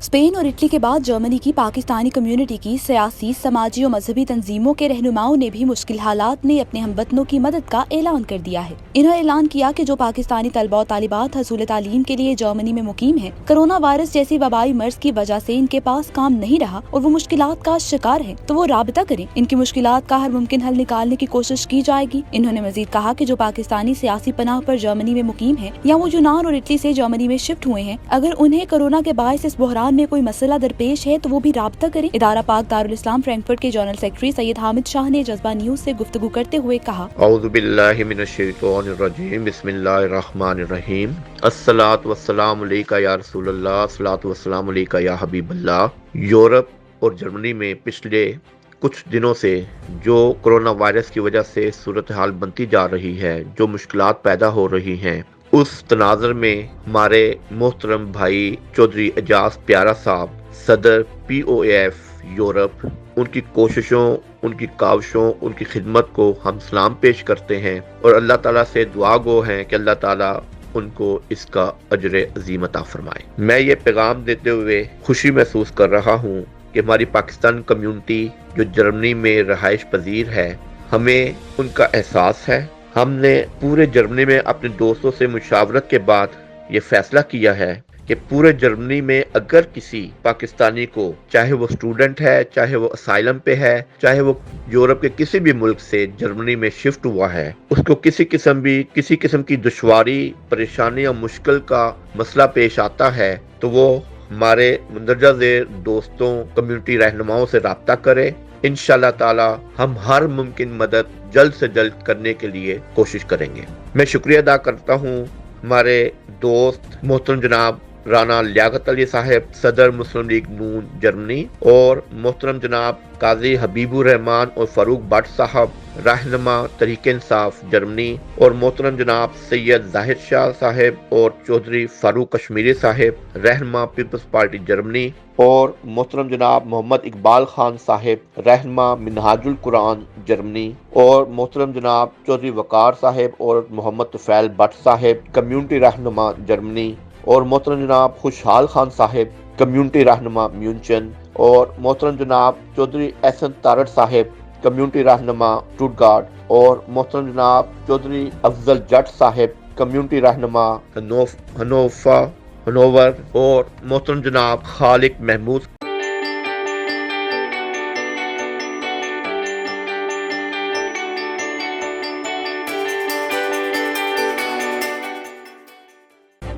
Spain और Italy के बाद जर्मनी की पाकिस्तानी कम्युनिटी की सियासी, समाजी और मजहबी तंजीमों के रहनुमाओं ने भी मुश्किल हालात में अपने हमवतनों की मदद का ऐलान कर दिया है। इन्होंने ऐलान किया कि जो पाकिस्तानी तलबा और तालिबात हसूल तालीम के लिए जर्मनी में मुकीम है, कोरोना वायरस जैसी वबाई मर्ज की वजह से इनके पास काम नहीं रहा और वो मुश्किलात का शिकार है, तो वो राबता करें। इनकी मुश्किलात का हर मुमकिन हल निकालने की कोशिश की जाएगी। इन्होंने मजीद कहा कि जो पाकिस्तानी सियासी पनाह पर जर्मनी में मुकीम है या वो यूनान और इटली से जर्मनी में शिफ्ट हुए हैं, अगर उन्हें कोरोना के बायस इस बहरान में कोई मसला दरपेश है तो वो भी राब्ता करें। इदारा पाक दारुल इस्लाम फ्रैंकफर्ट के जनरल सेक्रेटरी सैयद हामिद शाह ने जज्बा न्यूज से गुफ्तगू करते हुए कहा, औज़ु बिल्लाहि मिनश शैतानिर रजीम, बिस्मिल्लाहिर रहमानिर रहीम, अस्सलातु वस्सलामु अलैका या रसूलल्लाह, अस्सलातु वस्सलामु अलैका या हबीबल्लाह। यूरोप और जर्मनी में पिछले कुछ दिनों से जो कोरोना वायरस की वजह से सूरत हाल बनती जा रही है, जो मुश्किलात पैदा हो रही हैं, उस तनाज़र में हमारे मोहतरम भाई चौधरी एजाज प्यारा साहब, सदर POAF यूरोप, उनकी कोशिशों, उनकी काविशों, उनकी खिदमत को हम सलाम पेश करते हैं और अल्लाह ताला से दुआ गो हैं कि अल्लाह ताला उनको इसका अजर अजीम अता फरमाए। मैं ये पैगाम देते हुए खुशी महसूस कर रहा हूँ कि हमारी पाकिस्तान कम्युनिटी जो जर्मनी में रहाइश पजीर है, हमें उनका एहसास है। हमने पूरे जर्मनी में अपने दोस्तों से मुशावरत के बाद ये फैसला किया है कि पूरे जर्मनी में अगर किसी पाकिस्तानी को, चाहे वो स्टूडेंट है, चाहे वो असाइलम पे है, चाहे वो यूरोप के किसी भी मुल्क से जर्मनी में शिफ्ट हुआ है, उसको किसी किस्म की दुश्वारी, परेशानी या मुश्किल का मसला पेश आता है, तो वो हमारे मंदरजा ज़ेर दोस्तों, कम्युनिटी रहनुमाओं से राब्ता करे। इंशाअल्लाह ताला हम हर मुमकिन मदद जल्द से जल्द करने के लिए कोशिश करेंगे। मैं शुक्रिया अदा करता हूँ हमारे दोस्त मोहतरम जनाब राना लियाकत अली साहब, सदर मुस्लिम लीग नून जर्मनी, और मोहतरम जनाब काजी हबीबुर रहमान और फारूक भट्ट साहब, रहनुमा तहरीक इंसाफ जर्मनी, और मोहतरम जनाब सैयद जाहिद शाह साहब और चौधरी फारूक कश्मीरी साहब, रहनुमा पीपल्स पार्टी जर्मनी, और मोहतरम जनाब मोहम्मद इकबाल खान साहब, रहनुमा मिनहाजुल कुरान जर्मनी, और मोहतरम जनाब चौधरी वकार साहब और मोहम्मद तुफैल भट्ट साहब, कम्युनिटी रहनुमा जर्मनी, और मोहतरम जनाब खुशहाल खान साहब, कम्युनिटी रहनुमा म्यूनचन, और मोहतरम जनाब चौधरी एहसन तारड़ साहब, कम्युनिटी रहनुमा स्टुटगार्ट, और मोहतरम जनाब चौधरी अफजल जट साहब, कम्युनिटी रहनुमा हनोवर, और मोहतरम जनाब खालिक महमूद।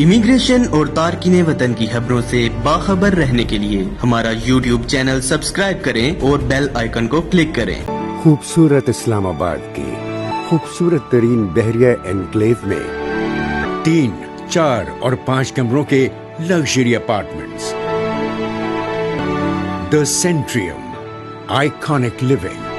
इमिग्रेशन और तारकीने वतन की खबरों से बाखबर रहने के लिए हमारा YouTube चैनल सब्सक्राइब करें और बेल आइकन को क्लिक करें। खूबसूरत इस्लामाबाद की खूबसूरत तरीन बहरिया एनक्लेव में 3, 4 और 5 कमरों के luxury apartments. The Centrium, iconic living.